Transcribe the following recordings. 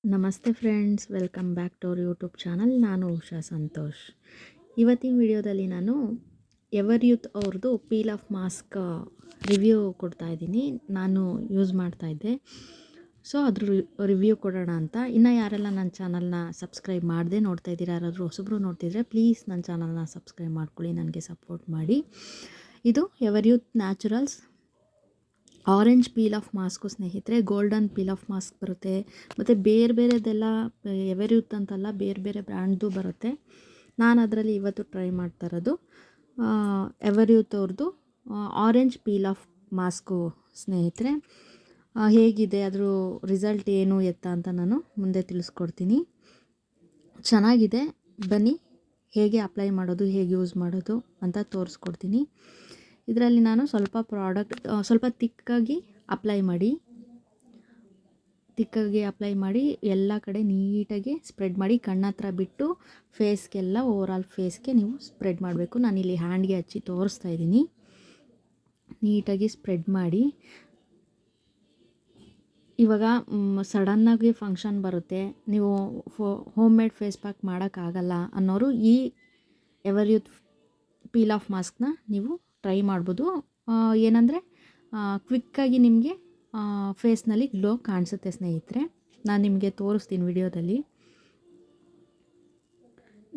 ನಮಸ್ತೆ friends, welcome back to our YouTube channel. ನಾನು ಉಷಾ ಸಂತೋಷ್. ಇವತ್ತಿನ ವಿಡಿಯೋದಲ್ಲಿ ನಾನು ಎವರ್ ಯೂತ್ ಅವ್ರದ್ದು ಪೀಲ್ ಆಫ್ ಮಾಸ್ಕ್ ರಿವ್ಯೂ ಕೊಡ್ತಾಯಿದ್ದೀನಿ. ನಾನು ಯೂಸ್ ಮಾಡ್ತಾಯಿದ್ದೆ, ಸೊ ಅದ್ರ ರಿವ್ಯೂ ಕೊಡೋಣ ಅಂತ. ಇನ್ನು ಯಾರೆಲ್ಲ ನನ್ನ ಚಾನಲ್ನ ಸಬ್ಸ್ಕ್ರೈಬ್ ಮಾಡದೆ ನೋಡ್ತಾ ಇದ್ದೀರಾ, ಯಾರಾದರೂ ಹೊಸಬ್ರು ನೋಡ್ತಿದ್ರೆ ಪ್ಲೀಸ್ ನನ್ನ ಚಾನಲ್ನ ಸಬ್ಸ್ಕ್ರೈಬ್ ಮಾಡ್ಕೊಳ್ಳಿ, ನನಗೆ ಸಪೋರ್ಟ್ ಮಾಡಿ. ಇದು ever youth naturals orange peel of mask ಸ್ನೇಹಿತರೆ. ಗೋಲ್ಡನ್ ಪೀಲ್ ಆಫ್ ಮಾಸ್ಕ್ ಬರುತ್ತೆ, ಮತ್ತು ಬೇರೆ ಬೇರೆದೆಲ್ಲ ಎವರ್ ಯೂತ್ ಅಂತಲ್ಲ, ಬೇರೆ ಬೇರೆ ಬ್ರ್ಯಾಂಡ್ದು ಬರುತ್ತೆ. ನಾನು ಅದರಲ್ಲಿ ಇವತ್ತು ಟ್ರೈ ಮಾಡ್ತಾ ಇರೋದು ಎವರ್ ಯೂತ್ ಅವ್ರದ್ದು ಆರೆಂಜ್ ಪೀಲ್ ಆಫ್ ಮಾಸ್ಕು ಸ್ನೇಹಿತರೆ. ಹೇಗಿದೆ, ಅದ್ರ ರಿಸಲ್ಟ್ ಏನು ಎತ್ತ ಅಂತ ನಾನು ಮುಂದೆ ತಿಳಿಸ್ಕೊಡ್ತೀನಿ. ಚೆನ್ನಾಗಿದೆ, ಬನ್ನಿ ಹೇಗೆ ಅಪ್ಲೈ ಮಾಡೋದು, ಹೇಗೆ ಯೂಸ್ ಮಾಡೋದು ಅಂತ ತೋರಿಸ್ಕೊಡ್ತೀನಿ. ಇದರಲ್ಲಿ ನಾನು ಸ್ವಲ್ಪ ತಿಕ್ಕಾಗಿ ಅಪ್ಲೈ ಮಾಡಿ ಎಲ್ಲ ಕಡೆ ನೀಟಾಗಿ ಸ್ಪ್ರೆಡ್ ಮಾಡಿ, ಕಣ್ಣತ್ರ ಬಿಟ್ಟು ಫೇಸ್ಗೆಲ್ಲ, ಓವರಾಲ್ ಫೇಸ್ಗೆ ನೀವು ಸ್ಪ್ರೆಡ್ ಮಾಡಬೇಕು. ನಾನಿಲ್ಲಿ ಹ್ಯಾಂಡ್ಗೆ ಹಚ್ಚಿ ತೋರಿಸ್ತಾ ಇದ್ದೀನಿ. ನೀಟಾಗಿ ಸ್ಪ್ರೆಡ್ ಮಾಡಿ. ಇವಾಗ ಸಡನ್ನಾಗಿ ಫಂಕ್ಷನ್ ಬರುತ್ತೆ, ನೀವು ಹೋಮ್ ಮೇಡ್ ಫೇಸ್ ಪ್ಯಾಕ್ ಮಾಡೋಕ್ಕಾಗಲ್ಲ ಅನ್ನೋರು ಈ ಎವರ್ ಯೂತ್ ಪೀಲ್ ಆಫ್ ಮಾಸ್ಕ್ನ ನೀವು ಟ್ರೈ ಮಾಡ್ಬೋದು. ಏನಂದರೆ ಕ್ವಿಕ್ಕಾಗಿ ನಿಮಗೆ ಫೇಸ್ನಲ್ಲಿ ಗ್ಲೋ ಕಾಣಿಸುತ್ತೆ ಸ್ನೇಹಿತರೆ. ನಾನು ನಿಮಗೆ ತೋರಿಸ್ತೀನಿ ವಿಡಿಯೋದಲ್ಲಿ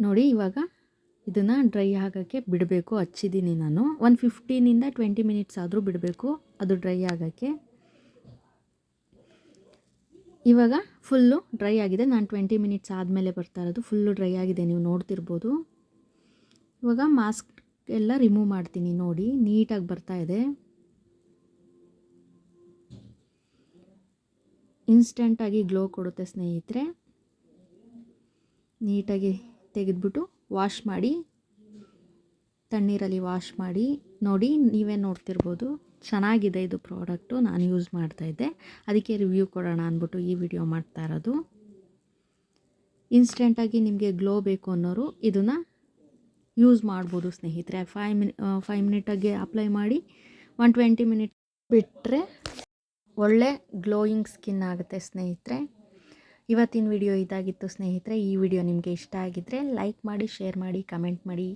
ನೋಡಿ. ಇವಾಗ ಇದನ್ನು ಡ್ರೈ ಆಗೋಕ್ಕೆ ಬಿಡಬೇಕು. ಹಚ್ಚಿದ್ದೀನಿ ನಾನು ಒಂದು 15-20 ಮಿನಿಟ್ಸ್ ಆದರೂ ಬಿಡಬೇಕು ಅದು ಡ್ರೈ ಆಗೋಕ್ಕೆ. ಇವಾಗ ಫುಲ್ಲು ಡ್ರೈ ಆಗಿದೆ. ನಾನು 20 ಮಿನಿಟ್ಸ್ ಆದಮೇಲೆ ಬರ್ತಾ ಇರೋದು. ಫುಲ್ಲು ಡ್ರೈ ಆಗಿದೆ, ನೀವು ನೋಡ್ತಿರ್ಬೋದು. ಇವಾಗ ಮಾಸ್ಕ್ ಎಲ್ಲ ರಿಮೂವ್ ಮಾಡ್ತೀನಿ. ನೋಡಿ, ನೀಟಾಗಿ ಬರ್ತಾ ಇದೆ. ಇನ್ಸ್ಟೆಂಟಾಗಿ ಗ್ಲೋ ಕೊಡುತ್ತೆ ಸ್ನೇಹಿತರೆ. ನೀಟಾಗಿ ತೆಗೆದ್ಬಿಟ್ಟು ವಾಶ್ ಮಾಡಿ, ತಣ್ಣೀರಲ್ಲಿ ವಾಶ್ ಮಾಡಿ. ನೋಡಿ, ನೀವೇ ನೋಡ್ತಿರ್ಬೋದು, ಚೆನ್ನಾಗಿದೆ ಇದು ಪ್ರಾಡಕ್ಟು. ನಾನು ಯೂಸ್ ಮಾಡ್ತಾಯಿದ್ದೆ, ಅದಕ್ಕೆ ರಿವ್ಯೂ ಕೊಡೋಣ ಅಂದ್ಬಿಟ್ಟು ಈ ವಿಡಿಯೋ ಮಾಡ್ತಾ ಇರೋದು. ಇನ್ಸ್ಟೆಂಟಾಗಿ ನಿಮಗೆ ಗ್ಲೋ ಬೇಕು ಅನ್ನೋರು ಇದನ್ನು ಯೂಸ್ ಮಾಡ್ಬೋದು ಸ್ನೇಹಿತರೆ. 5 ಮಿನಿಟಾಗೆ ಅಪ್ಲೈ ಮಾಡಿ 20 ಮಿನಿಟ್ ಬಿಟ್ಟರೆ ಒಳ್ಳೆ ಗ್ಲೋಯಿಂಗ್ ಸ್ಕಿನ್ ಆಗುತ್ತೆ ಸ್ನೇಹಿತರೆ. ಇವತ್ತಿನ ವಿಡಿಯೋ ಇದಾಗಿತ್ತು ಸ್ನೇಹಿತರೆ. ಈ ವಿಡಿಯೋ ನಿಮಗೆ ಇಷ್ಟ ಆಗಿದ್ದರೆ ಲೈಕ್ ಮಾಡಿ, ಶೇರ್ ಮಾಡಿ, ಕಮೆಂಟ್ ಮಾಡಿ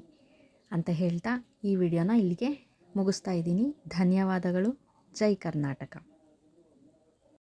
ಅಂತ ಹೇಳ್ತಾ ಈ ವಿಡಿಯೋನ ಇಲ್ಲಿಗೆ ಮುಗಿಸ್ತಾ ಇದ್ದೀನಿ. ಧನ್ಯವಾದಗಳು. ಜೈ ಕರ್ನಾಟಕ.